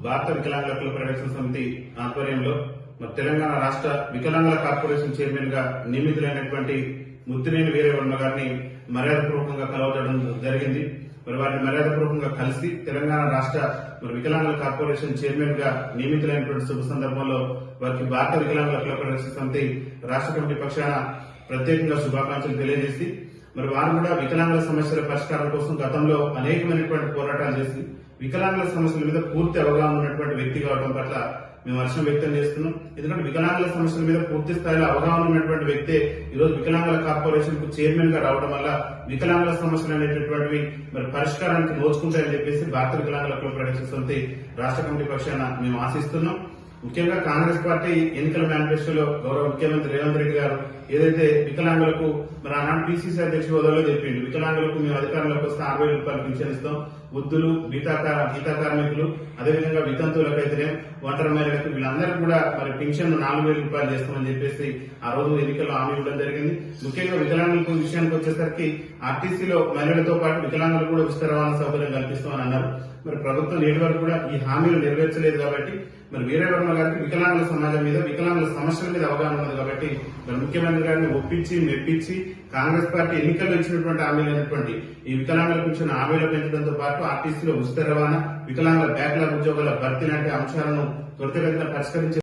భారత వికలాంగుల హక్కుల పరిరక్షణ సమితి ఆధ్వర్యంలో తెలంగాణ రాష్ట్ర వికలాంగుల కార్పొరేషన్ చైర్మన్ గా నియమితులైనటువంటి ముత్తినేని వీరవర్మ గారిని మర్యాదపూర్వకంగా కలవడం జరిగింది. వారిని మర్యాదపూర్వకంగా కలిసి తెలంగాణ రాష్ట్ర వికలాంగుల కార్పొరేషన్ చైర్మన్ గా నియమితులైనటువంటి శుభ సందర్భంలో వారికి భారత వికలాంగుల హక్కుల పరిరక్షణ సమితి రాష్ట్ర కమిటీ పక్షాన ప్రత్యేకంగా శుభాకాంక్షలు తెలియజేసి వారు కూడా వికలాంగుల సమస్యల పరిష్కారం కోసం గతంలో అనేకమైనటువంటి పోరాటాలు చేసి వికలాంగుల సమస్యల మీద పూర్తి అవగాహన ఉన్నటువంటి వ్యక్తి కావడం పట్ల మేము హర్షం వ్యక్తం చేస్తున్నాం. ఎందుకంటే వికలాంగుల సమస్యల మీద పూర్తి స్థాయిలో అవగాహన ఉన్నటువంటి వ్యక్తే ఈరోజు వికలాంగుల కార్పొరేషన్ కు చైర్మన్ గా రావడం వల్ల వికలాంగుల సమస్యలు అనేటటువంటివి పరిష్కారానికి నోచుకుంటాయని చెప్పేసి భారత వికలాంగుల హక్కుల పరిరక్షణ సమితి రాష్ట్ర కమిటీ పక్షాన మేము ఆశిస్తున్నాం. ముఖ్యంగా కాంగ్రెస్ పార్టీ ఎన్నికల మేనిఫెస్టోలో గౌరవ ముఖ్యమంత్రి రేవంత్ రెడ్డి గారు ఏదైతే వికలాంగులకు ఆనాడు పిసిసి అధ్యక్ష హోదాలో చెప్పిండు, వికలాంగులకు మేము అధికారంలోకి వస్తే 60,000 రూపాయలు పింఛన్ ఇస్తాం, వృద్ధులు, గీతా కార్మికులు, అదేవిధంగా వితంతువులకైతేనే ఒంటరి మహిళలకు వీళ్ళందరికీ కూడా పింఛన్ 4,000 రూపాయలు చేస్తామని చెప్పేసి ఆ రోజు ఎన్నికల్లో హామీ ఇవ్వడం జరిగింది. ముఖ్యంగా వికలాంగులకు విషయానికి వచ్చేసరికి ఆర్టీసీలో మహిళలతో పాటు వికలాంగులకు కూడా ఉచిత రవాణా సౌకర్యం కల్పిస్తామని అన్నారు. ప్రభుత్వం నేటి వరకు కూడా ఈ హామీలు నెరవేర్చలేదు కాబట్టి వీరవర్మ గారికి వికలాంగుల సమాజం మీద, వికలాంగుల సమస్యల మీద అవగాహన ఉంది కాబట్టి ముఖ్యమంత్రి గారిని ఒప్పించి మెప్పించి కాంగ్రెస్ పార్టీ ఎన్నికల్లో ఇచ్చినటువంటి హామీలైనటువంటి ఈ వికలాంగుల పింఛన్ 50,000 పెంచడంతో పాటు ఆర్టీసీలో ఉచిత రవాణా, వికలాంగుల బ్యాక్లాగ్ ఉద్యోగాల భర్తీ లాంటి అంశాలను త్వరితగతిన పరిష్కరించే